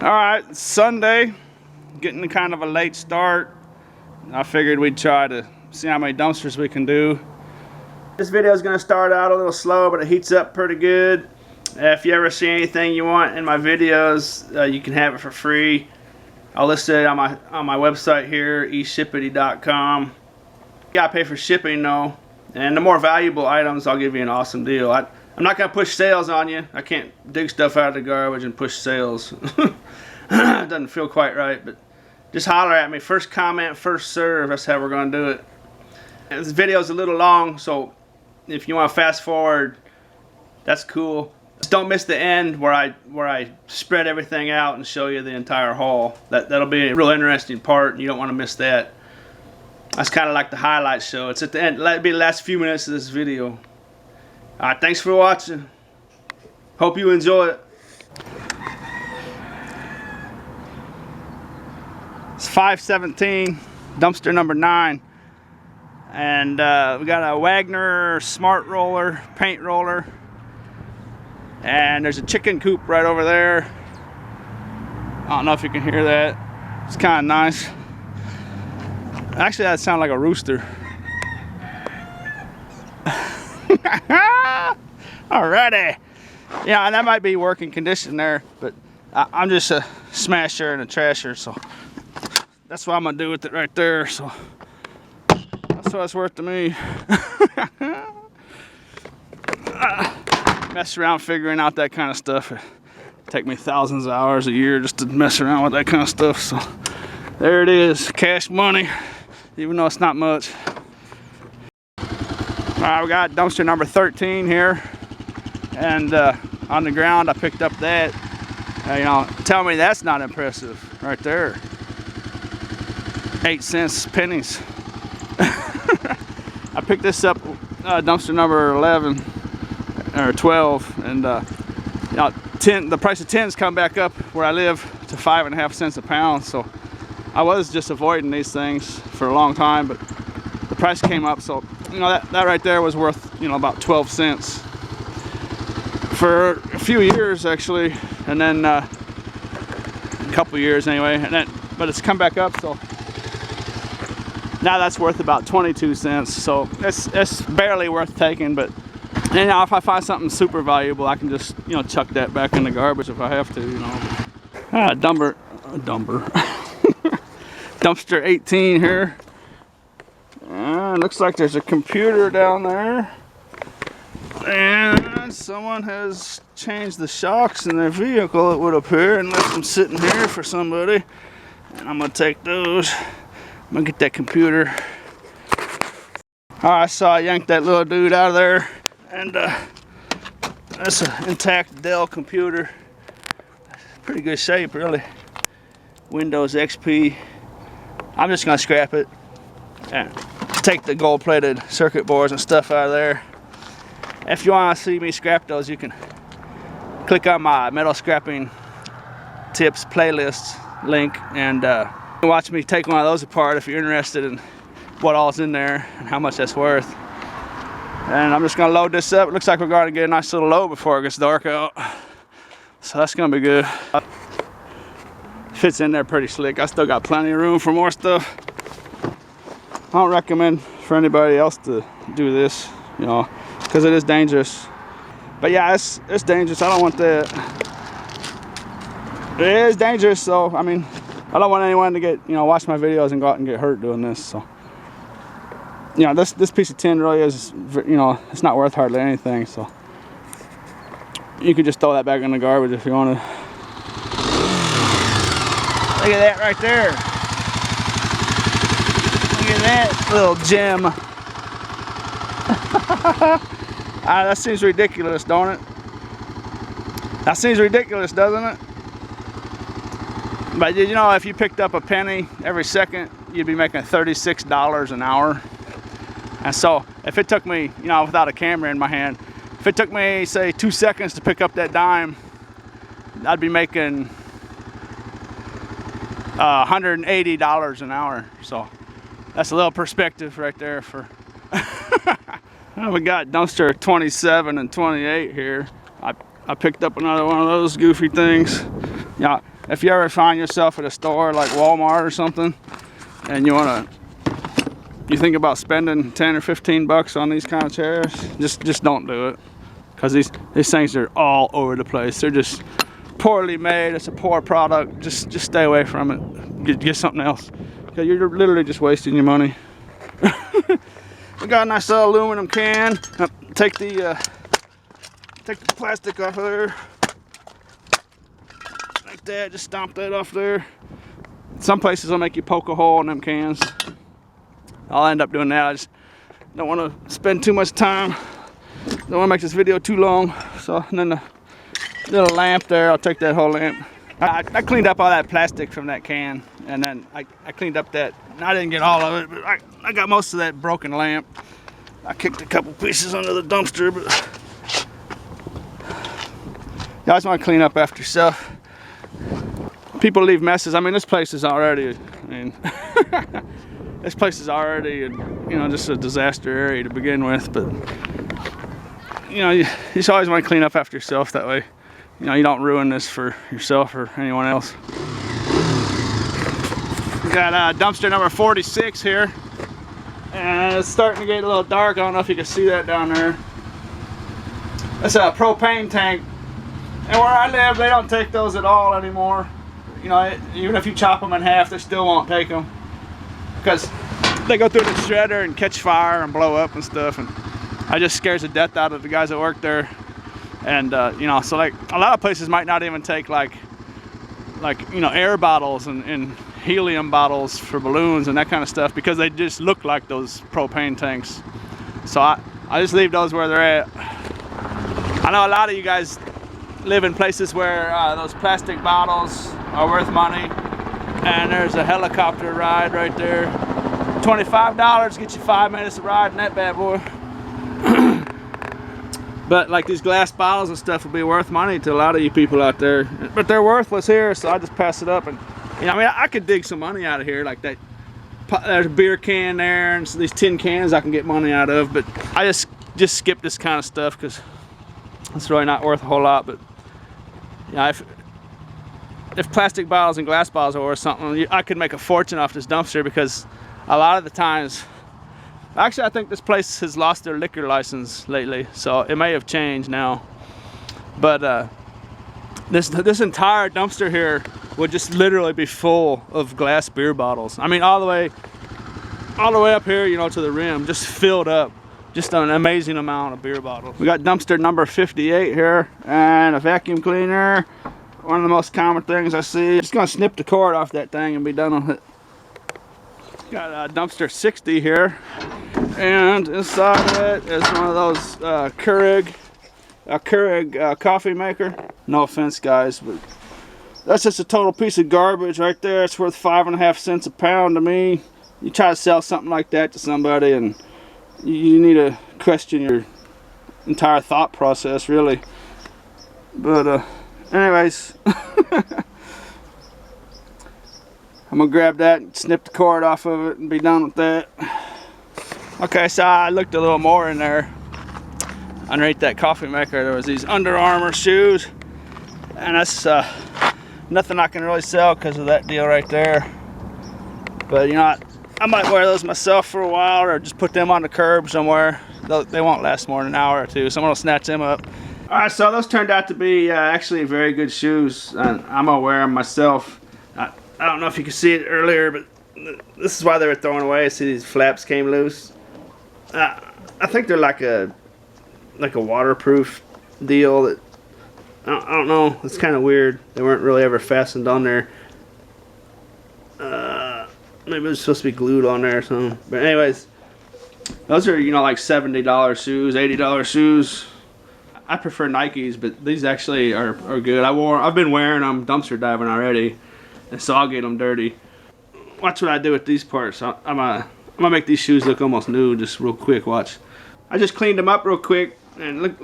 Alright, Sunday, getting kind of a late start. I figured we'd try to see how many dumpsters we can do. This video is going to start out a little slow, but it heats up pretty good. If you ever see anything you want in my videos, you can have it for free. I'll list it on my website here, eshippity.com. You gotta pay for shipping though, and the more valuable items, I'll give you an awesome deal. I'm not gonna push sales on you. I can't dig stuff out of the garbage and push sales. It doesn't feel quite right, but just holler at me. First comment, first serve. That's how we're gonna do it. And this video is a little long, so if you want to fast forward, that's cool. Just don't miss the end where I spread everything out and show you the entire haul. That'll be a real interesting part, and you don't want to miss that. That's kind of like the highlight show. It's at the end. That'll be the last few minutes of this video. Alright, thanks for watching. Hope you enjoy it. It's 5:17, dumpster number 9. And we got a Wagner smart roller, paint roller. And there's a chicken coop right over there. I don't know if you can hear that. It's kind of nice. Actually, that sounds like a rooster. Alrighty. Yeah, and that might be working condition there, but I'm just a smasher and a trasher, so that's what I'm gonna do with it right there. So that's what it's worth to me. Mess around figuring out that kind of stuff. It take me thousands of hours a year just to mess around with that kind of stuff. So there it is, cash money, even though it's not much. Alright, we got dumpster number 13 here, and on the ground I picked up that. You know, tell me that's not impressive right there. 8 cents pennies. I picked this up, dumpster number 11 or 12, and you know, the price of tins come back up where I live to 5.5 cents a pound. So I was just avoiding these things for a long time, but the price came up, so you know that right there was worth, you know, about 12 cents for a few years actually, and then a couple years anyway, and then but it's come back up, so now that's worth about 22 cents. So it's barely worth taking, but you know, if I find something super valuable, I can just, you know, chuck that back in the garbage if I have to, you know. Dumpster 18 here. Looks like there's a computer down there, and someone has changed the shocks in their vehicle, it would appear, and left them sitting here for somebody. And I'm gonna take those. I'm gonna get that computer. I saw I yanked that little dude out of there, and that's an intact Dell computer. Pretty good shape, really. Windows XP. I'm just gonna scrap it and take the gold-plated circuit boards and stuff out of there. If you want to see me scrap those, you can click on my metal scrapping tips playlist link and watch me take one of those apart if you're interested in what all's in there and how much that's worth. And I'm just gonna load this up. It looks like we're gonna get a nice little load before it gets dark out, so that's gonna be good. Fits in there pretty slick. I still got plenty of room for more stuff. I don't recommend for anybody else to do this, you know, because it is dangerous. But yeah, it's dangerous. I don't want that. It is dangerous, so I mean, I don't want anyone to get, you know, watch my videos and go out and get hurt doing this. So, you know, this piece of tin really is, you know, it's not worth hardly anything. So you could just throw that back in the garbage if you want to. Look at that right there. Look at that little gem. That seems ridiculous, don't it? That seems ridiculous, doesn't it? But you know, if you picked up a penny every second, you'd be making $36 an hour. And so if it took me, you know, without a camera in my hand, if it took me, say, 2 seconds to pick up that dime, I'd be making $180 an hour. So that's a little perspective right there for we got dumpster 27 and 28 here. I picked up another one of those goofy things. Yeah, if you ever find yourself at a store like Walmart or something, and you think about spending 10 or 15 bucks on these kind of chairs, just don't do it, because these things are all over the place. They're just poorly made. It's a poor product. Just stay away from it. Get something else, because you're literally just wasting your money. We got a nice little aluminum can. Take the plastic off of there, like that. Just stomp that off there. Some places will make you poke a hole in them cans. I'll end up doing that. I just don't want to spend too much time. Don't want to make this video too long. So, and then the little lamp there, I'll take that whole lamp. I cleaned up all that plastic from that can, and then I cleaned up that. I didn't get all of it, but I got most of that broken lamp. I kicked a couple pieces under the dumpster, but you always want to clean up after yourself. People leave messes. I mean, this place is already, this place is already, just a disaster area to begin with. But you just always want to clean up after yourself. That way, you don't ruin this for yourself or anyone else. We got dumpster number 46 here, and it's starting to get a little dark. I don't know if you can see that down there. That's a propane tank, and where I live, they don't take those at all anymore. Even if you chop them in half, they still won't take them, because they go through the shredder and catch fire and blow up and stuff, and it just scares the death out of the guys that work there. And so like a lot of places might not even take like air bottles and helium bottles for balloons and that kind of stuff, because they just look like those propane tanks. So I just leave those where they're at. I know a lot of you guys live in places where those plastic bottles are worth money, and there's a helicopter ride right there. $25 get you 5 minutes of riding that bad boy. But like these glass bottles and stuff will be worth money to a lot of you people out there, but they're worthless here, so I just pass it up. And I could dig some money out of here, like that. There's a beer can there, and so these tin cans I can get money out of, but I just skip this kind of stuff because it's really not worth a whole lot. But if plastic bottles and glass bottles are worth something, I could make a fortune off this dumpster, because a lot of the times, actually I think this place has lost their liquor license lately, so it may have changed now. But this entire dumpster here would just literally be full of glass beer bottles. I mean, all the way up here, to the rim, just filled up. Just an amazing amount of beer bottles. We got dumpster number 58 here, and a vacuum cleaner. One of the most common things I see. Just gonna snip the cord off that thing and be done with it. Got a dumpster 60 here, and inside of it is one of those Keurig coffee maker. No offense, guys, but that's just a total piece of garbage right there. It's worth 5.5 cents a pound to me. You try to sell something like that to somebody, and you need to question your entire thought process, really. But anyways, I'm gonna grab that, snip the cord off of it, and be done with that. Okay, so I looked a little more in there. Underneath that coffee maker, there was these Under Armour shoes, and that's nothing I can really sell because of that deal right there. But I might wear those myself for a while, or just put them on the curb somewhere. They won't last more than an hour or two. Someone will snatch them up. All right, so those turned out to be actually very good shoes. I'm gonna wear them myself. I don't know if you could see it earlier, but this is why they were thrown away. See, these flaps came loose. I think they're like a waterproof deal. That I don't know. It's kind of weird. They weren't really ever fastened on there. Maybe it was supposed to be glued on there or something. But anyways, those are like $70 shoes, $80 shoes. I prefer Nikes, but these actually are good. I've been wearing them dumpster diving already, and so I'll get them dirty. Watch what I do with these parts. I'm gonna make these shoes look almost new, just real quick. Watch. I just cleaned them up real quick, and look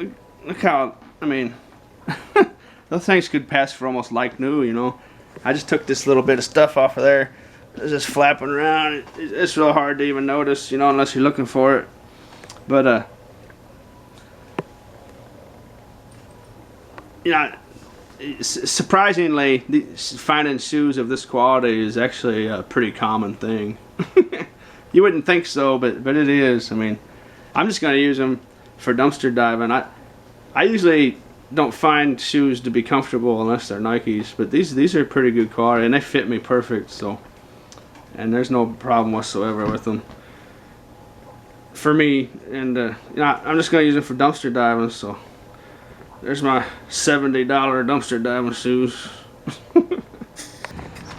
how, those things could pass for almost like new, I just took this little bit of stuff off of there. It's just flapping around. It's real hard to even notice, unless you're looking for it. But surprisingly, finding shoes of this quality is actually a pretty common thing. You wouldn't think so, but it is. I mean, I'm just going to use them for dumpster diving. I usually don't find shoes to be comfortable unless they're Nikes, but these are pretty good quality and they fit me perfect. So, and there's no problem whatsoever with them for me. And you know, I'm just going to use them for dumpster diving. So. There's my $70 dumpster diving shoes. And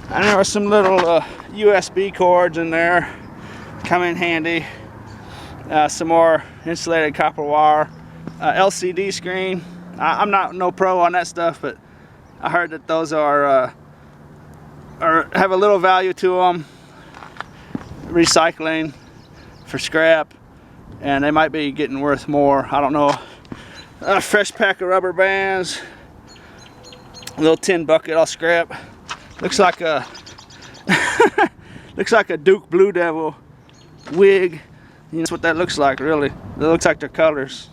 there were some little USB cords in there. Come in handy. Some more insulated copper wire. LCD screen. I'm not no pro on that stuff, but I heard that those are have a little value to them. Recycling for scrap, and they might be getting worth more. I don't know. A fresh pack of rubber bands, a little tin bucket all scrap. Looks like a looks like a Duke Blue Devil wig. You know, that's what that looks like, really. It looks like their colors.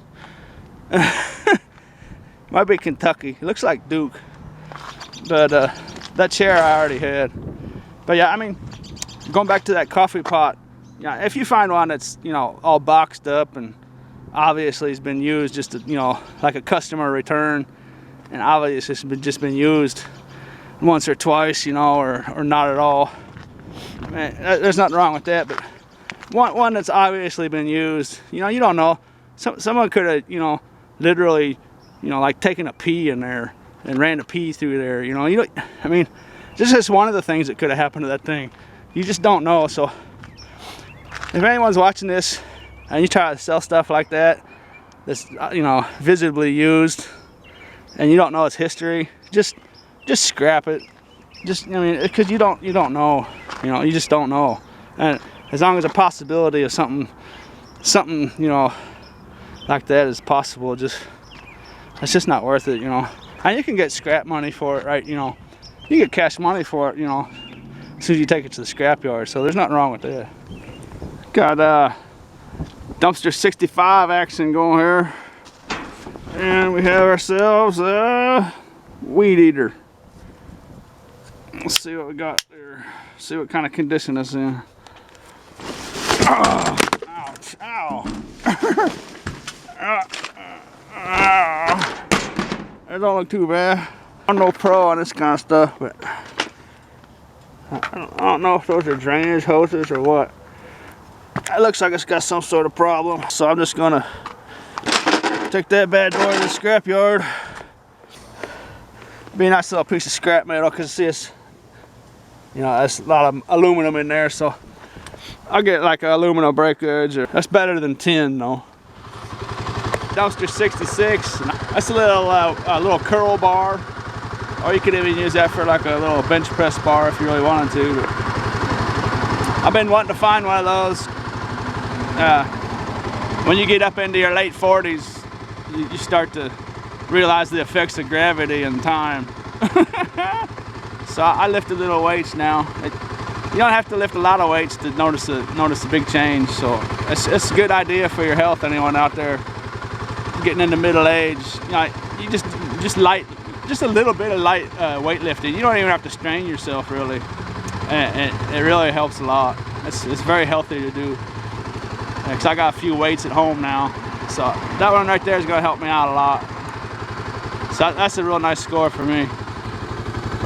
Might be Kentucky. It looks like Duke, but that chair I already had. But yeah, I mean, going back to that coffee pot. Yeah, if you find one that's, you know, all boxed up and obviously it's been used just to, you know, like a customer return, and obviously it's just been used once or twice, you know, or not at all. Man, there's nothing wrong with that, but one that's obviously been used, you know, you don't know. Someone could have, you know, literally, you know, like taken a pee in there and ran a pee through there, you know. I mean, this is one of the things that could have happened to that thing. You just don't know. So if anyone's watching this and you try to sell stuff like that, that's, you know, visibly used, and you don't know its history, just scrap it. Just, I mean, because you don't know, you know, you just don't know. And as long as a possibility of something, you know, like that is possible, it's just not worth it, you know. And you can get scrap money for it, right? You know, you get cash money for it, you know, as soon as you take it to the scrap yard. So there's nothing wrong with that. Got dumpster 65 action going here, and we have ourselves a weed eater. Let's see what we got there. See what kind of condition it's in. Oh, ouch! Ow! It don't look too bad. I'm no pro on this kind of stuff, but I don't know if those are drainage hoses or what. It looks like it's got some sort of problem, so I'm just gonna take that bad boy to the scrap yard. Be a nice little piece of scrap metal, because see, it's, you know, there's a lot of aluminum in there, so I'll get like an aluminum breakage, or that's better than tin though. Dumpster 66. That's a little curl bar, or you could even use that for like a little bench press bar if you really wanted to. But I've been wanting to find one of those. When you get up into your late 40s, you start to realize the effects of gravity and time. So I lift a little weights now. You don't have to lift a lot of weights to notice a big change. So it's a good idea for your health. Anyone out there getting into middle age, you know, you just a little bit of light weightlifting. You don't even have to strain yourself really, and it really helps a lot. It's very healthy to do. Because I got a few weights at home now, so that one right there is going to help me out a lot. So that's a real nice score for me.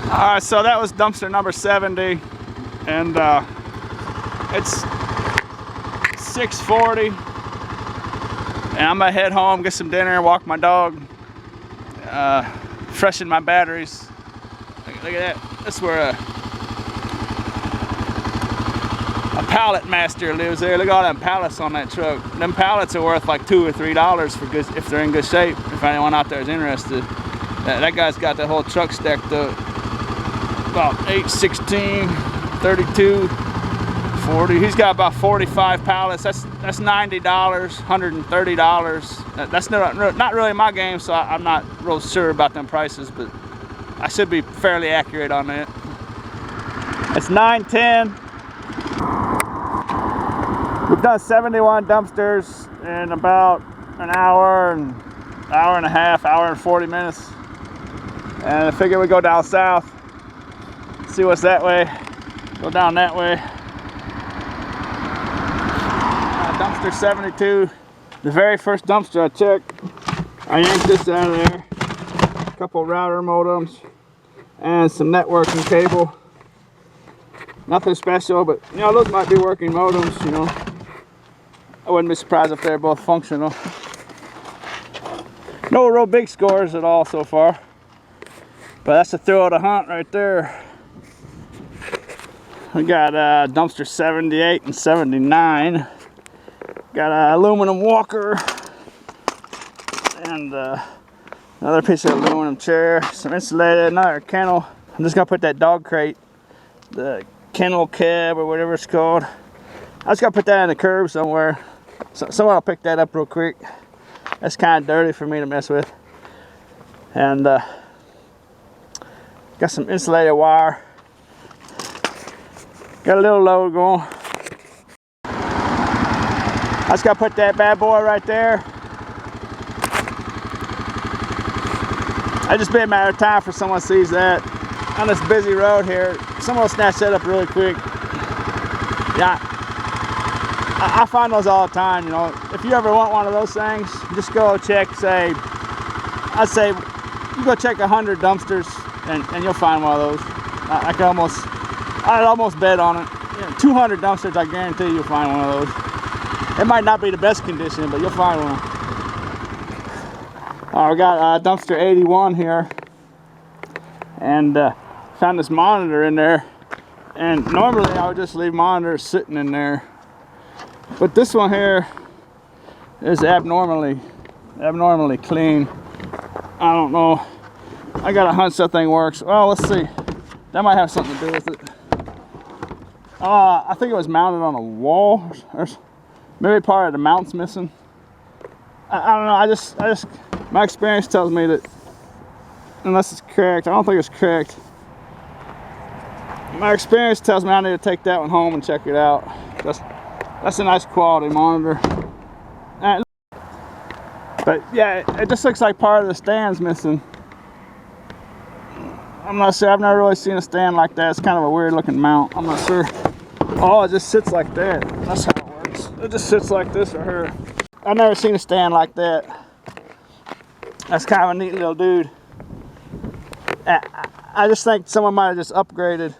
Alright, so that was dumpster number 70, and it's 6:40, and I'm going to head home, get some dinner, walk my dog, freshen my batteries. Look at that. That's where a pallet master lives there. Look at all them pallets on that truck. Them pallets are worth like $2 or $3 for good, if they're in good shape. If anyone out there is interested, that guy's got that whole truck stacked up. About 8, 16, 32, 40. He's got about 45 pallets. That's $90, $130. That's not really my game, so I'm not real sure about them prices, but I should be fairly accurate on that. It's 9:10. We've done 71 dumpsters in about an hour and a half, hour and 40 minutes. And I figured we'd go down south, see what's that way, go down that way. Dumpster 72, the very first dumpster I checked. I yanked this out of there, a couple router modems, and some networking cable. Nothing special, but you know, those might be working modems, you know. I wouldn't be surprised if they're both functional. No real big scores at all so far. But that's the thrill of the hunt right there. We got dumpster 78 and 79. Got an aluminum walker. And another piece of aluminum chair. Some insulated, another kennel. I'm just gonna put that dog crate, the kennel cab or whatever it's called. I just gotta put that in the curb somewhere. Someone will pick that up real quick. That's kind of dirty for me to mess with. And got some insulated wire. Got a little load going. I just gotta put that bad boy right there. I just be a matter of time for someone sees that on this busy road here. Someone will snatch that up really quick. Yeah, I find those all the time. You know, if you ever want one of those things, just go check. I'd say you go check 100 dumpsters and you'll find one of those. I'd almost bet on it. You know, 200 dumpsters, I guarantee you'll find one of those. It might not be the best condition, but you'll find one. We got dumpster 81 here, and found this monitor in there. And normally I would just leave monitors sitting in there, but this one here is abnormally clean. I don't know. I got a hunch that thing works. Well, let's see. That might have something to do with it. I think it was mounted on a wall, or maybe part of the mount's missing. I don't know. I just my experience tells me that unless it's cracked, I don't think it's cracked. My experience tells me I need to take that one home and check it out. That's a nice quality monitor. But yeah, it just looks like part of the stand's missing. I'm not sure. I've never really seen a stand like that. It's kind of a weird looking mount. I'm not sure. Oh, it just sits like that. That's how it works. It just sits like this right here. I've never seen a stand like that. That's kind of a neat little dude. I just think someone might have just upgraded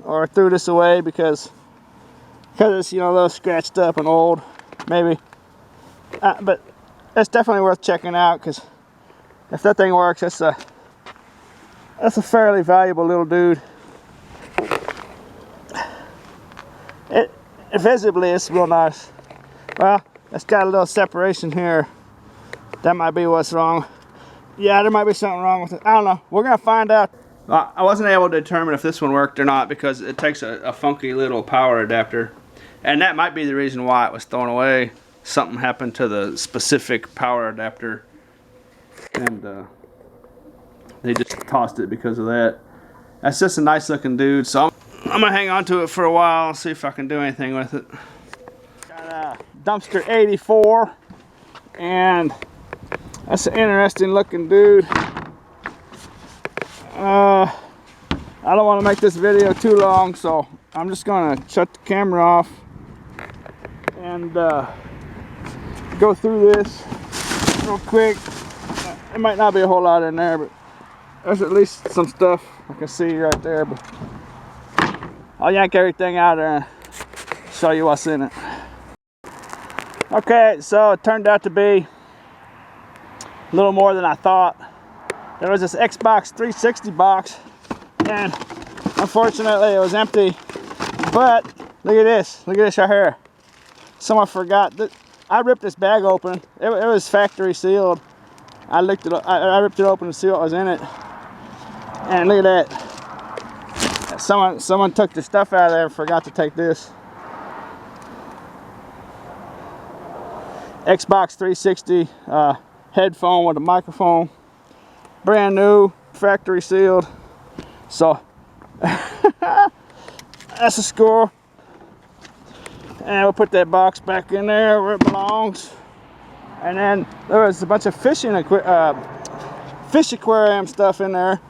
or threw this away because it's, you know, a little scratched up and old, maybe. But it's definitely worth checking out, because if that thing works, that's a fairly valuable little dude. Visibly, it's real nice. Well, it's got a little separation here. That might be what's wrong. Yeah, there might be something wrong with it. I don't know. We're gonna find out. I wasn't able to determine if this one worked or not because it takes a funky little power adapter, and that might be the reason why it was thrown away. Something happened to the specific power adapter, and they just tossed it because of that. That's just a nice looking dude, so I'm gonna hang on to it for a while and see if I can do anything with it. Got a dumpster 84, and that's an interesting looking dude. I don't want to make this video too long, so I'm just gonna shut the camera off and go through this real quick. There might not be a whole lot in there, but there's at least some stuff I can see right there. But I'll yank everything out there and show you what's in it. Okay, so it turned out to be a little more than I thought. There was this Xbox 360 box, and unfortunately it was empty. But look at this right here. Someone forgot that I ripped this bag open. It was factory sealed. I ripped it open to see what was in it, and look at that. Someone took the stuff out of there and forgot to take this. Xbox 360 headphone with a microphone, brand new, factory sealed. So that's a score. And we'll put that box back in there where it belongs. And then there was a bunch of fish aquarium stuff in there.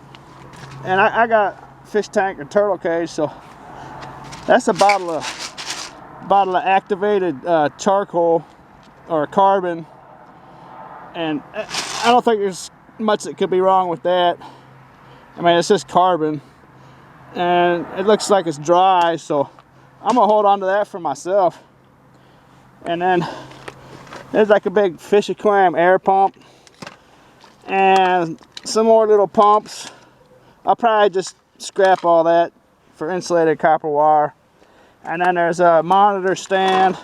And I got fish tank and turtle cage, so that's a bottle of activated charcoal or carbon, and I don't think there's much that could be wrong with that. I mean, it's just carbon, and it looks like it's dry, so I'm gonna hold on to that for myself. And then there's like a big fish aquarium air pump and some more little pumps. I'll probably just scrap all that for insulated copper wire. And then there's a monitor stand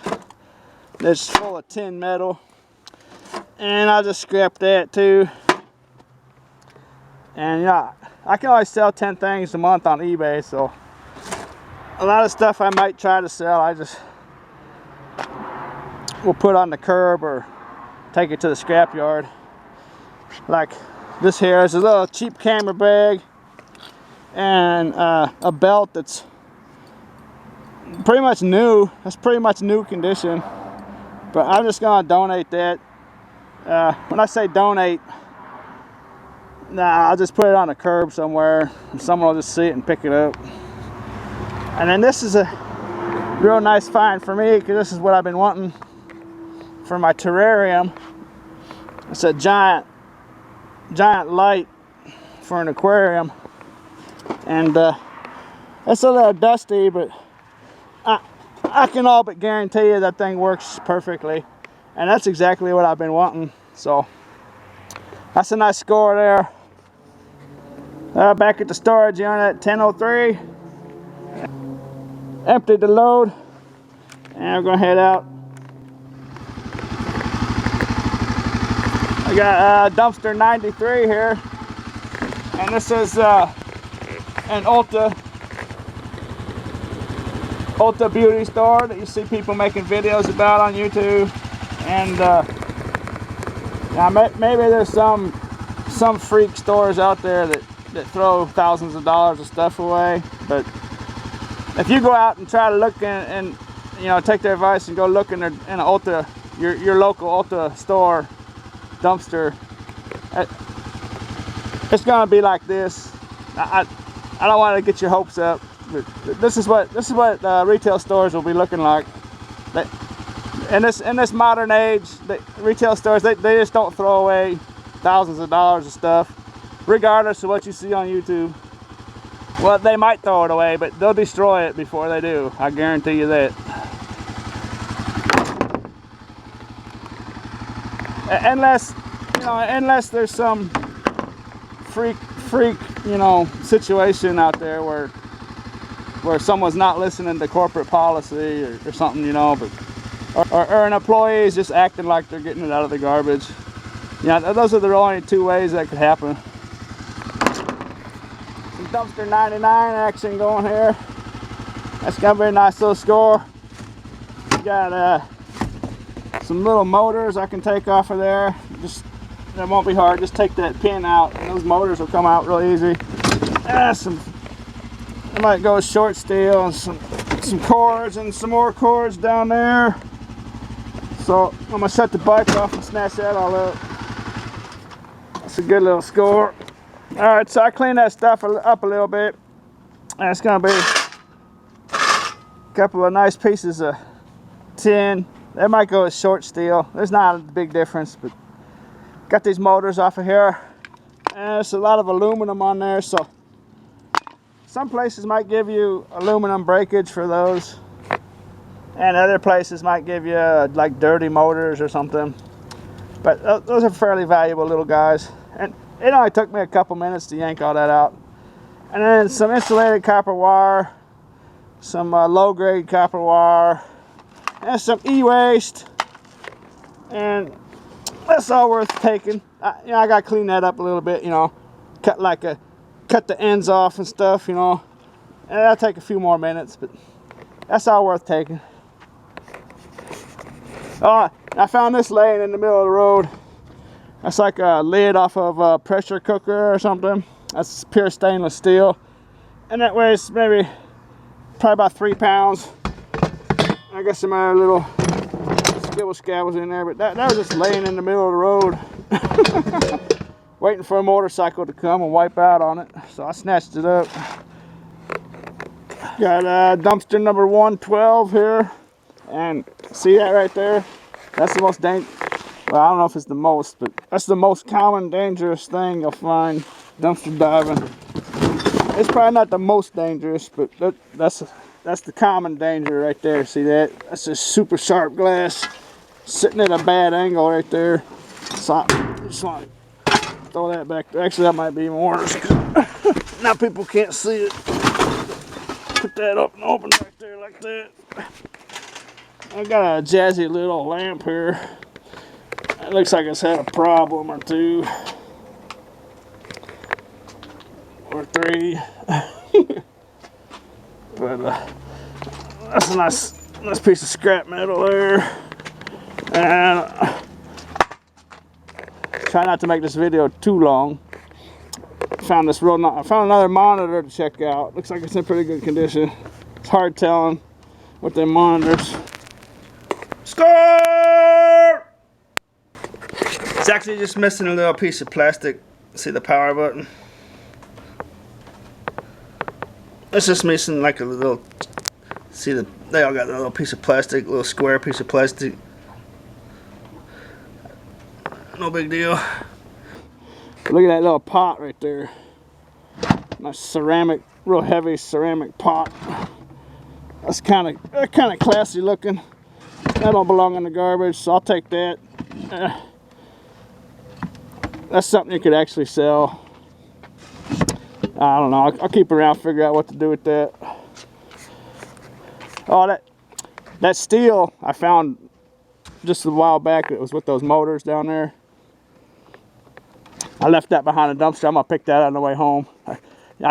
that's full of tin metal, and I'll just scrap that too. And you know, I can always sell 10 things a month on eBay, so a lot of stuff I might try to sell, I just will put on the curb or take it to the scrap yard. Like this here is a little cheap camera bag and a belt that's pretty much new. That's pretty much new condition, but I'm just gonna donate that. When I say donate, I'll just put it on the curb somewhere and someone will just see it and pick it up. And then this is a real nice find for me, because this is what I've been wanting for my terrarium. It's a giant light for an aquarium, and it's a little dusty, but I can all but guarantee you that thing works perfectly, and that's exactly what I've been wanting. So that's a nice score there. Back at the storage unit, 10:03. Emptied the load, and we're gonna head out. I got dumpster 93 here, and this is an Ulta beauty store that you see people making videos about on YouTube. And now maybe there's some freak stores out there that throw thousands of dollars of stuff away, but if you go out and try to look and you know, take their advice and go look in an Ulta, your local Ulta store dumpster, it's gonna be like this. I don't want to get your hopes up, but this is what retail stores will be looking like. In this modern age, the retail stores, they just don't throw away thousands of dollars of stuff, regardless of what you see on YouTube. Well, they might throw it away, but they'll destroy it before they do. I guarantee you that. Unless there's some freak, you know, situation out there where someone's not listening to corporate policy or something, you know, but or an employee is just acting like they're getting it out of the garbage. Yeah, those are the only two ways that could happen. Some dumpster 99 action going here. That's gonna be a nice little score. Got some little motors I can take off of there. That won't be hard. Just take that pin out, and those motors will come out real easy. I might go with short steel and some cords and some more cords down there. So I'm gonna shut the bike off and snatch that all up. That's a good little score. All right, so I cleaned that stuff up a little bit, and it's gonna be a couple of nice pieces of tin. That might go with short steel. There's not a big difference, but got these motors off of here, and there's a lot of aluminum on there, so some places might give you aluminum breakage for those, and other places might give you like dirty motors or something. But those are fairly valuable little guys, and it only took me a couple minutes to yank all that out. And then some insulated copper wire, some low-grade copper wire, and some e-waste, and that's all worth taking. I gotta clean that up a little bit, you know, cut the ends off and stuff, you know, and that'll take a few more minutes, but that's all worth taking. Oh, I found this laying in the middle of the road. That's like a lid off of a pressure cooker or something. That's pure stainless steel, and that weighs probably about 3 pounds. I got some other little skibble scabbles in there, but that was just laying in the middle of the road. waiting for a motorcycle to come and wipe out on it. So I snatched it up. Got dumpster number 112 here. And see that right there? That's the most dangerous. Well, I don't know if it's the most, but that's the most common dangerous thing you'll find dumpster diving. It's probably not the most dangerous, but that's the common danger right there. See that? That's just super sharp glass sitting at a bad angle right there. So I just want to throw that back there. Actually, that might be more. Now people can't see it. Put that up and open right there like that. I got a jazzy little lamp here. It looks like it's had a problem or two. Or three. But that's a nice piece of scrap metal there. And try not to make this video too long. Found another monitor to check out. Looks like it's in pretty good condition. It's hard telling with them monitors. Score! It's actually just missing a little piece of plastic. See the power button? It's just missing like a little. See they all got a little piece of plastic, a little square piece of plastic. No big deal. Look at that little pot right there. Nice ceramic, real heavy ceramic pot. That's kind of classy looking. That don't belong in the garbage, so I'll take that. That's something you could actually sell. I don't know. I'll keep around, figure out what to do with that. Oh, that steel I found just a while back. It was with those motors down there. I left that behind the dumpster. I'm gonna pick that up on the way home. I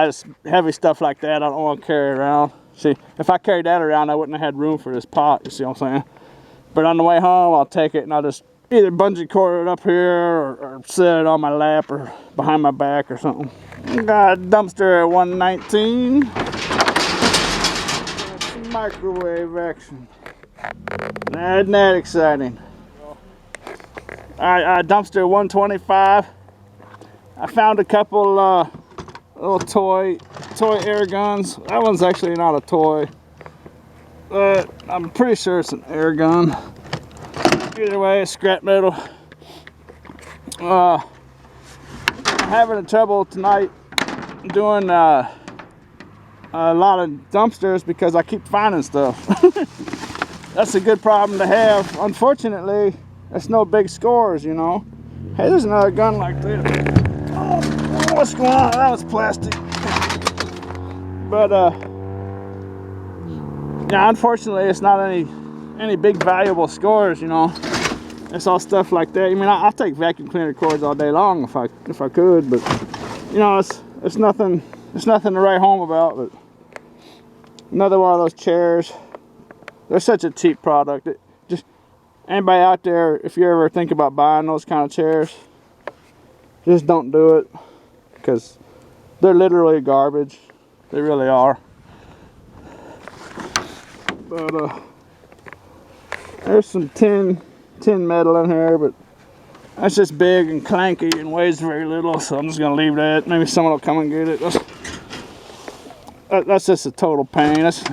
just heavy stuff like that I don't want to carry around. See, if I carried that around, I wouldn't have had room for this pot. You see what I'm saying? But on the way home, I'll take it and I'll just either bungee cord it up here or set it on my lap or behind my back or something. Got a dumpster at 119. That's microwave action. Isn't that exciting? Alright, dumpster 125. I found a couple little toy air guns. That one's actually not a toy, but I'm pretty sure it's an air gun. Either way, it's scrap metal. I'm having trouble tonight doing a lot of dumpsters because I keep finding stuff. That's a good problem to have. Unfortunately, it's no big scores, you know. Hey, there's another gun like that. Oh, what's going on? That was plastic. But yeah, unfortunately, it's not any big valuable scores, you know. It's all stuff like that. I mean, I'll take vacuum cleaner cords all day long if I could, but you know, it's nothing to write home about. But another one of those chairs. They're such a cheap product. Just anybody out there, if you ever think about buying those kind of chairs, just don't do it, because they're literally garbage. They really are. But there's some tin metal in here, but that's just big and clanky and weighs very little, so I'm just gonna leave that. Maybe someone will come and get it. That's just a total pain. That's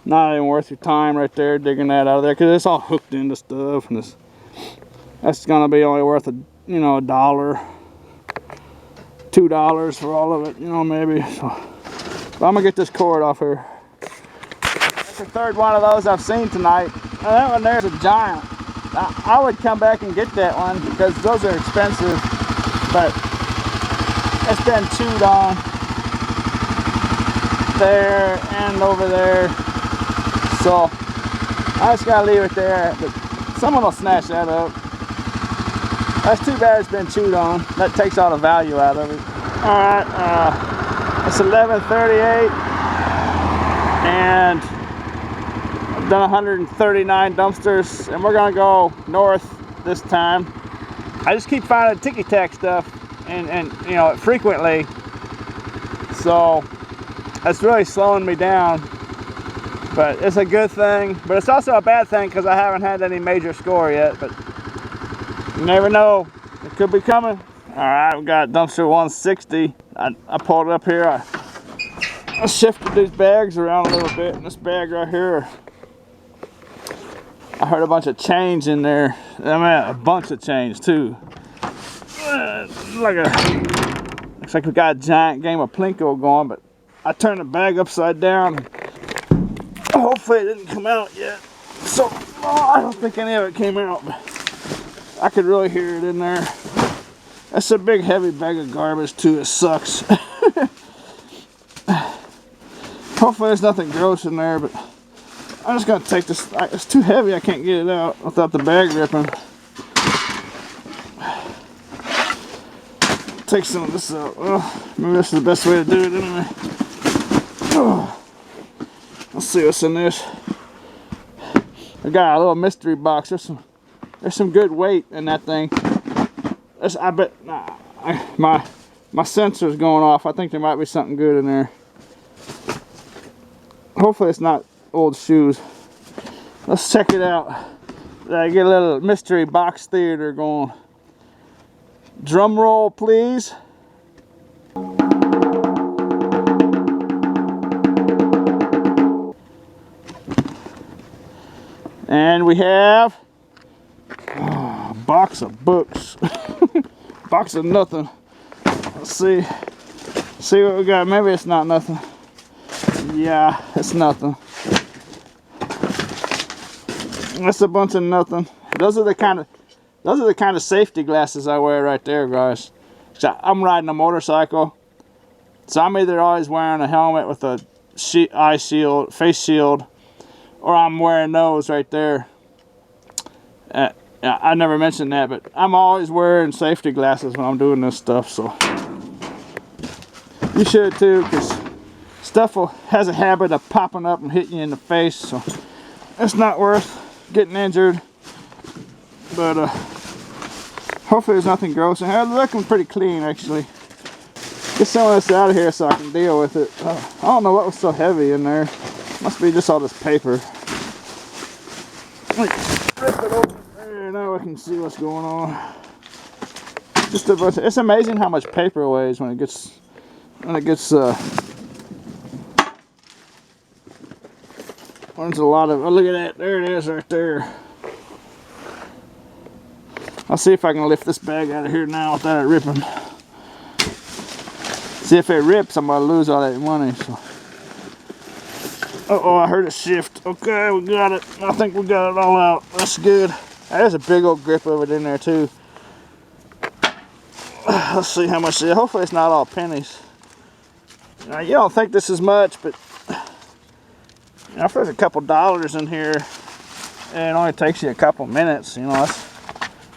not even worth your time right there digging that out of there, because it's all hooked into stuff, and that's gonna be only worth $1, $2 for all of it, you know, maybe. So, but I'm gonna get this cord off here. That's the third one of those I've seen tonight. Now, that one there's a giant. I would come back and get that one because those are expensive, but it's been chewed on there and over there, so I just gotta leave it there. But someone will snatch that up. That's too bad it's been chewed on. That takes all the value out of it. All right, it's 11:38, and I've done 139 dumpsters, and we're gonna go north this time. I just keep finding ticky-tack stuff, and you know, frequently, so that's really slowing me down. But it's a good thing, but it's also a bad thing because I haven't had any major score yet. But you never know, it could be coming. Alright, we got dumpster 160. I pulled it up here. I shifted these bags around a little bit. And this bag right here, I heard a bunch of change in there. I mean, a bunch of change too. Looks like we got a giant game of Plinko going, but I turned the bag upside down. Hopefully it didn't come out yet. So, I don't think any of it came out, but I could really hear it in there. That's a big heavy bag of garbage too, it sucks. Hopefully there's nothing gross in there, but I'm just gonna take this. It's too heavy, I can't get it out without the bag ripping. Take some of this out. Well, maybe this is the best way to do it anyway. Let's see what's in this. I got a little mystery box. There's some good weight in that thing. I bet my sensor's going off. I think there might be something good in there. Hopefully it's not old shoes. Let's check it out. I get a little mystery box theater going. Drum roll, please. And we have a box of books. Box of nothing. Let's see what we got. Maybe it's not nothing. Yeah, it's nothing. That's a bunch of nothing. Those are the kind of safety glasses I wear right there, guys. So I'm riding a motorcycle, so I'm either always wearing a helmet with a eye shield, face shield, or I'm wearing those right there. I never mentioned that, but I'm always wearing safety glasses when I'm doing this stuff, so you should too, because stuff has a habit of popping up and hitting you in the face, so it's not worth getting injured. But hopefully there's nothing gross in here. It's looking pretty clean, actually. Get some of this out of here so I can deal with it. I don't know what was so heavy in there. Must be just all this paper. Rip it open. There, now I can see what's going on. Just a bunch. It's amazing how much paper weighs when it gets when it's a lot of. Oh, look at that! There it is, right there. I'll see if I can lift this bag out of here now without it ripping. See, if it rips, I'm gonna lose all that money. So. Uh-oh, I heard it shift. Okay, we got it. I think we got it all out. That's good. There's a big old grip of it in there too. Let's see how much it is. Hopefully it's not all pennies. Now, you don't think this is much, but you know, if there's a couple dollars in here, and it only takes you a couple minutes, you know,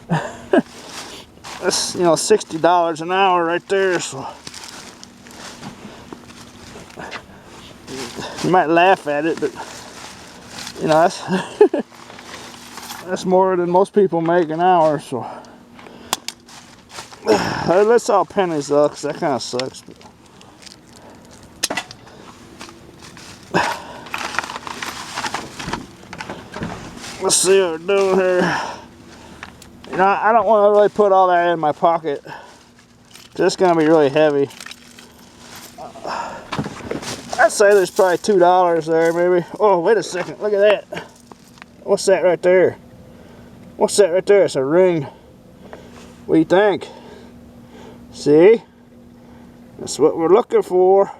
that's you know, $60 an hour right there. So you might laugh at it, but you know, that's more than most people make an hour. So let's all pennies though, because that kind of sucks. But let's see what we're doing here. You know, I don't want to really put all that in my pocket. It's going to be really heavy. I'd say there's probably $2 there, maybe. Oh, wait a second. Look at that. What's that right there? What's that right there? It's a ring. What do you think? See? That's what we're looking for.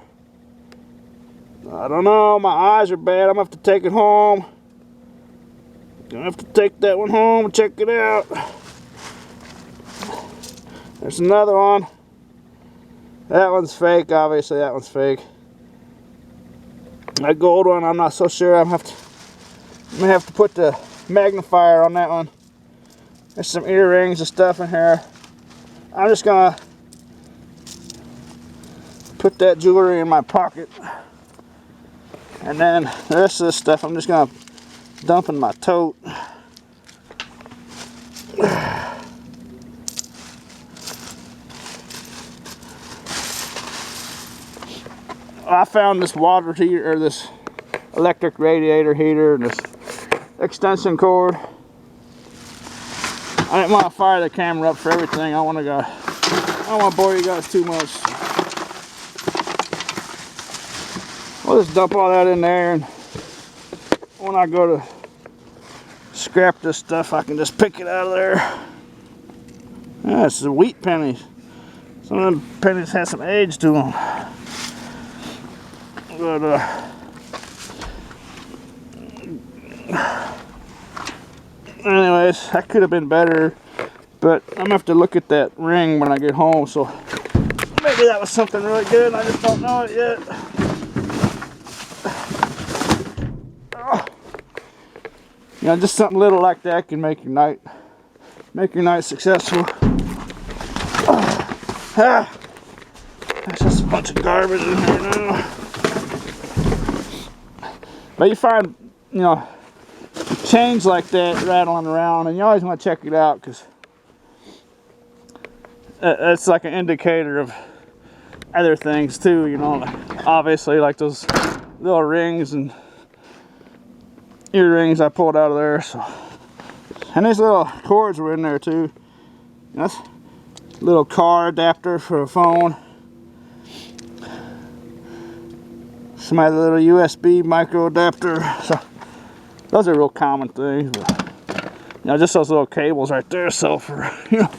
I don't know. My eyes are bad. I'm going to have to take it home. Gonna have to take that one home and check it out. There's another one. That one's fake, obviously that one's fake. That gold one, I'm not so sure. I'm gonna have to put the magnifier on that one. There's some earrings and stuff in here. I'm just gonna put that jewelry in my pocket. And then the rest of this stuff I'm just gonna dump in my tote. I found this water heater, or this electric radiator heater, and this extension cord. I didn't want to fire the camera up for everything. I want to go don't want to bore you guys too much. We'll just dump all that in there, and when I go to scrap this stuff, I can just pick it out of there. Yeah, it's the wheat pennies. Some of them pennies have some age to them. But anyways, that could have been better, but I'm gonna have to look at that ring when I get home, so maybe that was something really good, I just don't know it yet. You know, just something little like that can make your night successful. That's just a bunch of garbage in here now. But you find, you know, chains like that rattling around, and you always want to check it out, because it's like an indicator of other things too, you know. Obviously, like those little rings and earrings I pulled out of there. So, and these little cords were in there too. That's a little car adapter for a phone. Some other little USB micro adapter. So those are real common things. But, you know, just those little cables right there sell for, you know,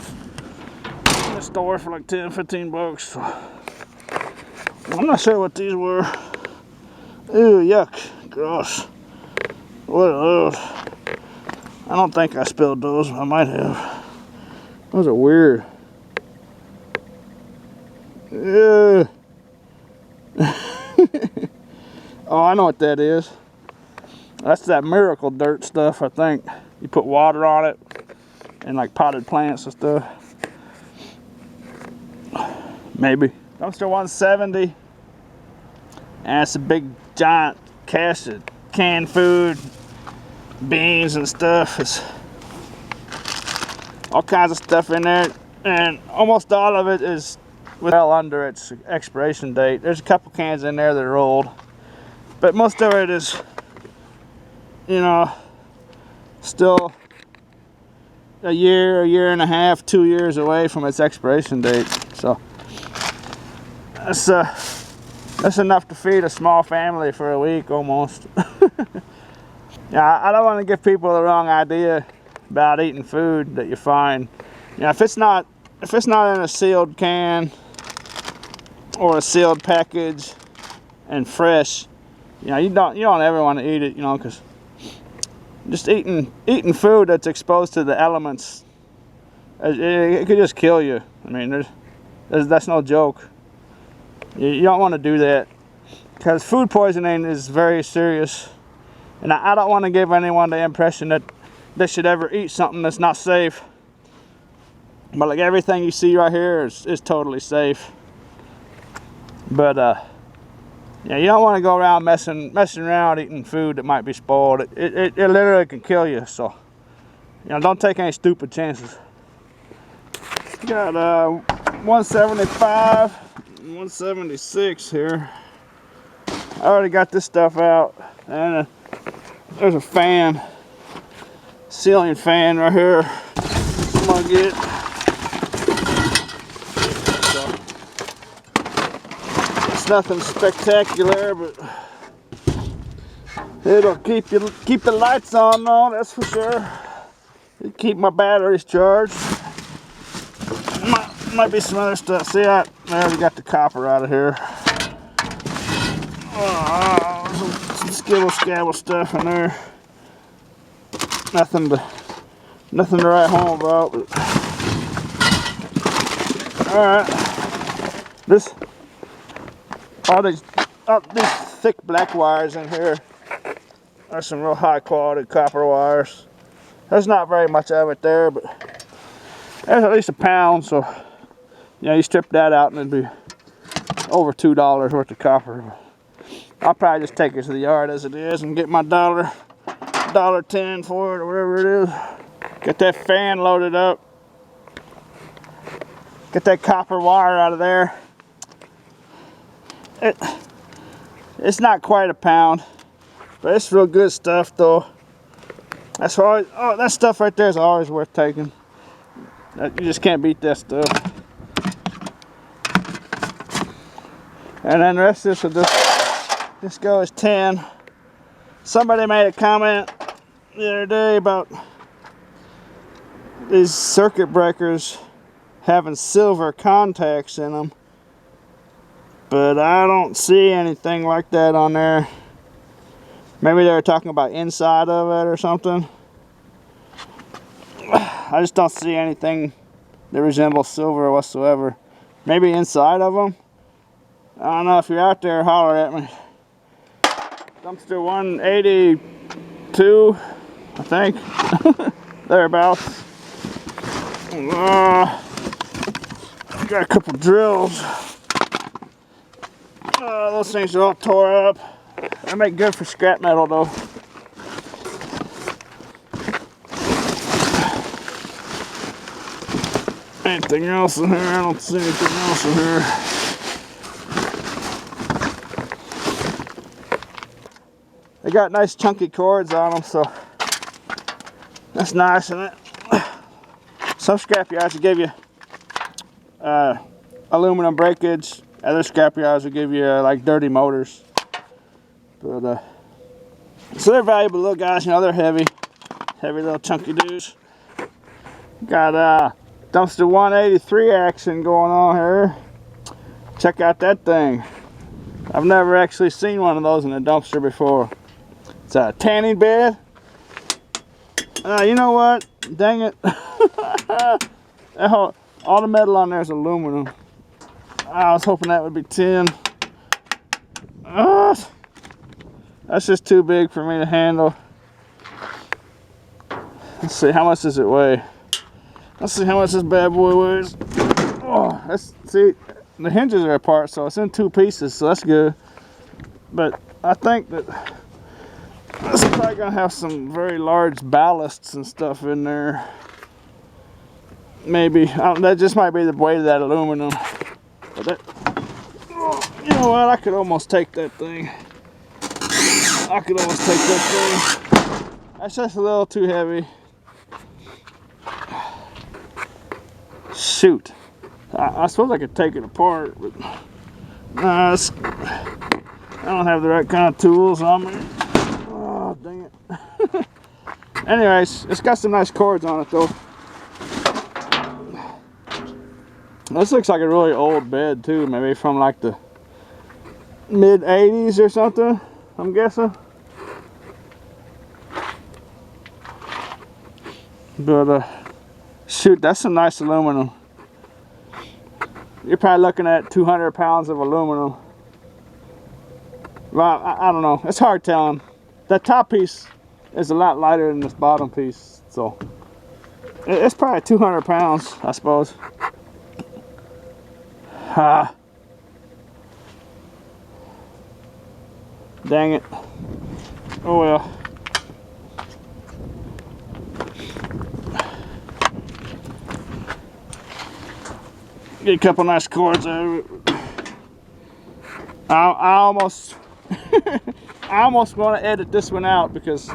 in the store for like 10-15 bucks. So, I'm not sure what these were. Ew, yuck, gross. What are those? I don't think I spilled those. I might have. Those are weird. Ew. Oh, I know what that is. That's that miracle dirt stuff, I think. You put water on it and like potted plants and stuff. Maybe. Dumpster 170. And it's a big giant cache of canned food, beans and stuff. It's all kinds of stuff in there, and almost all of it is well under its expiration date. There's a couple cans in there that are old, but most of it is, you know, still a year and a half, 2 years away from its expiration date. So that's enough to feed a small family for a week almost. Yeah, I don't want to give people the wrong idea about eating food that you find. You know, if it's not in a sealed can or a sealed package and fresh, you know, you don't ever want to eat it, you know, because just eating food that's exposed to the elements, it could just kill you. I mean, that's no joke. You don't want to do that, because food poisoning is very serious, and I don't want to give anyone the impression that they should ever eat something that's not safe. But like everything you see right here is totally safe. But yeah, you don't want to go around messing around eating food that might be spoiled. It literally can kill you. So, you know, don't take any stupid chances. Got 175, 176 here. I already got this stuff out, and there's a fan, ceiling fan right here. I'm gonna get. So, it's nothing spectacular, but it'll keep the lights on though, that's for sure. It'll keep my batteries charged. Might be some other stuff. See, I already got the copper out of here. Oh, some skibble scabble stuff in there. Nothing to write home about. But. All right, all these thick black wires in here. There's some real high quality copper wires. There's not very much of it there, but there's at least a pound. So, yeah, you strip that out and it'd be over $2 worth of copper. I'll probably just take it to the yard as it is and get my $1.10 for it, or whatever it is. Get that fan loaded up. Get that copper wire out of there. It's not quite a pound, but it's real good stuff though. That's why, oh, that stuff right there is always worth taking. You just can't beat that stuff. And then the rest of this will just go as 10. Somebody made a comment the other day about these circuit breakers having silver contacts in them, but I don't see anything like that on there. Maybe they were talking about inside of it or something. I just don't see anything that resembles silver whatsoever. Maybe inside of them. I don't know. If you're out there, holler at me. Dumpster 182, I think. Thereabouts. Got a couple drills. Those things are all tore up. They make good for scrap metal though. Anything else in here? I don't see anything else in here. They got nice chunky cords on them, so that's nice, isn't it? Some scrap yards will give you aluminum breakage. Other scrap yards will give you like dirty motors. But so they're valuable little guys. You know, they're heavy little chunky dudes. Got dumpster 183 action going on here. Check out that thing. I've never actually seen one of those in a dumpster before. It's a tanning bed. You know what? Dang it. All the metal on there is aluminum. I was hoping that would be tin. That's just too big for me to handle. Let's see, how much does it weigh? Let's see how much this bad boy weighs. Oh, see, the hinges are apart, so it's in 2 pieces, so that's good. But I think that this is probably gonna have some very large ballasts and stuff in there. Maybe that just might be the weight of that aluminum. But that, you know what? I could almost take that thing. I could almost take that thing. That's just a little too heavy. Shoot. I suppose I could take it apart, but nah, I don't have the right kind of tools on me. Oh, dang it. Anyways, it's got some nice cords on it though. This looks like a really old bed too, maybe from like the mid 80s or something, I'm guessing. But shoot, that's some nice aluminum. You're probably looking at 200 pounds of aluminum. Well, I don't know. It's hard telling. That top piece is a lot lighter than this bottom piece, so it's probably 200 pounds, I suppose. Dang it. Oh well. Get a couple nice cords out of it. I almost I almost want to edit this one out because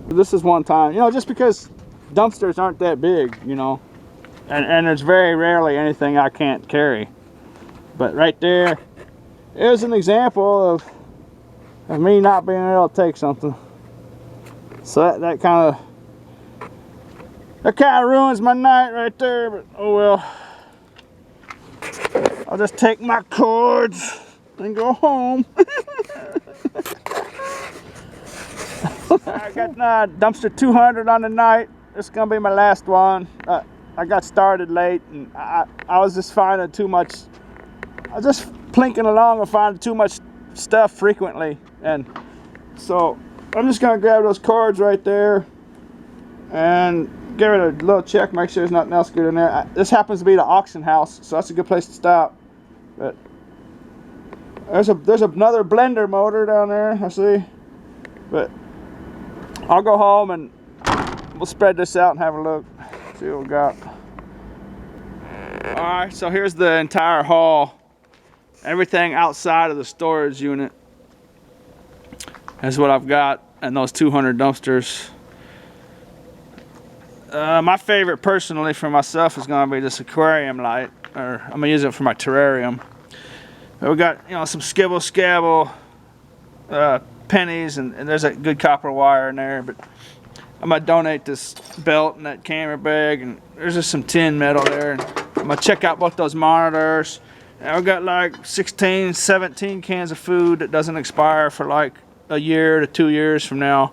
this is one time, you know, just because dumpsters aren't that big, you know, and there's very rarely anything I can't carry. But right there is an example of me not being able to take something. So that kind of ruins my night right there. But oh well. I'll just take my cords and go home. I got dumpster 200 on the night. This is gonna be my last one. I got started late, and I was just finding too much. I was just plinking along and finding too much stuff frequently, and so I'm just gonna grab those cords right there and give it a little check, make sure there's nothing else good in there. This happens to be the auction house, so that's a good place to stop. But there's another blender motor down there, I see. But I'll go home and we'll spread this out and have a look, see what we got. All right, so here's the entire haul. Everything outside of the storage unit is what I've got, and those 200 dumpsters. My favorite personally for myself is going to be this aquarium light, or I'm going to use it for my terrarium. We got, you know, some skibble scabble pennies, and there's a good copper wire in there. But I'm gonna donate this belt and that camera bag, and there's just some tin metal there. And I'm gonna check out both those monitors. And we got like 16, 17 cans of food that doesn't expire for like a year to 2 years from now.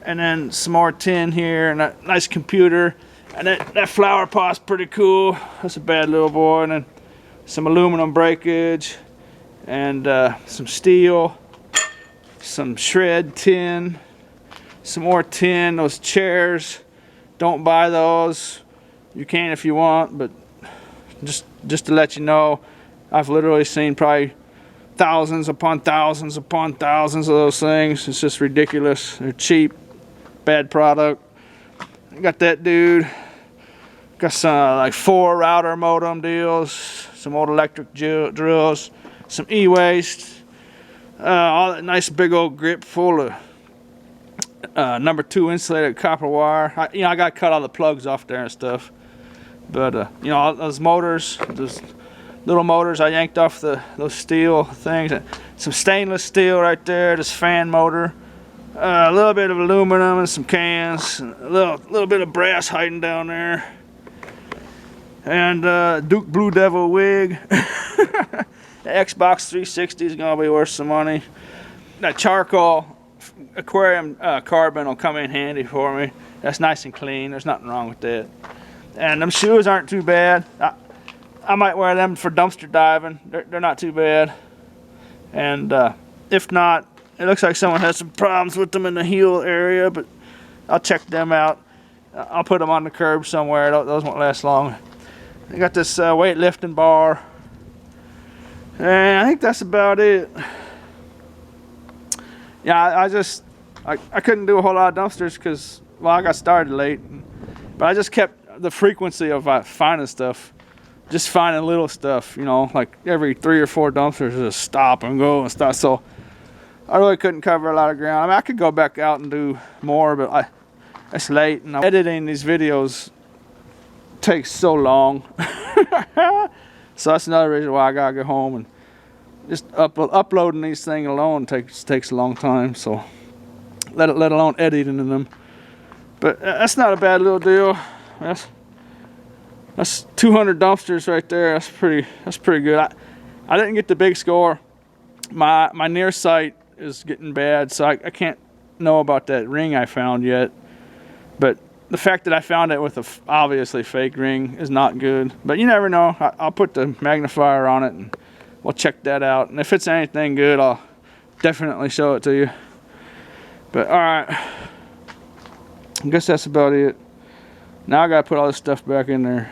And then some more tin here, and a nice computer. And that flower pot's pretty cool. That's a bad little boy. And then some aluminum breakage, and some steel, some shred tin, some more tin. Those chairs, don't buy those. You can if you want, but just to let you know, I've literally seen probably thousands upon thousands upon thousands of those things. It's just ridiculous. They're cheap, bad product. I got that dude. Got some like 4 router modem deals, some old electric drills, some e-waste, all that nice big old grip full of number 2 insulated copper wire. I got to cut all the plugs off there and stuff. But you know, all those motors, those little motors I yanked off those steel things. Some stainless steel right there, this fan motor. A little bit of aluminum and some cans. And a little bit of brass hiding down there. And Duke Blue Devil wig. The Xbox 360 is gonna be worth some money. That charcoal aquarium carbon will come in handy for me. That's nice and clean. There's nothing wrong with that. And them shoes aren't too bad. I might wear them for dumpster diving. They're not too bad. And if not, it looks like someone has some problems with them in the heel area, but I'll check them out. I'll put them on the curb somewhere. Those won't last long. I got this weightlifting bar, and I think that's about it. Yeah, I couldn't do a whole lot of dumpsters because, well, I got started late, but I just kept the frequency of finding stuff, just finding little stuff, you know, like every 3 or 4 dumpsters, just stop and go and stuff. So I really couldn't cover a lot of ground. I mean, I could go back out and do more, but it's late, and editing these videos takes so long. So that's another reason why I gotta go home, and just uploading these things alone takes a long time, so let alone editing them. But that's not a bad little deal. That's 200 dumpsters right there. That's pretty good. I didn't get the big score. My near sight is getting bad, so I can't know about that ring I found yet. But the fact that I found it with a obviously fake ring is not good. But you never know. I'll put the magnifier on it, and we'll check that out. And if it's anything good, I'll definitely show it to you. But alright, I guess that's about it. Now I gotta put all this stuff back in there.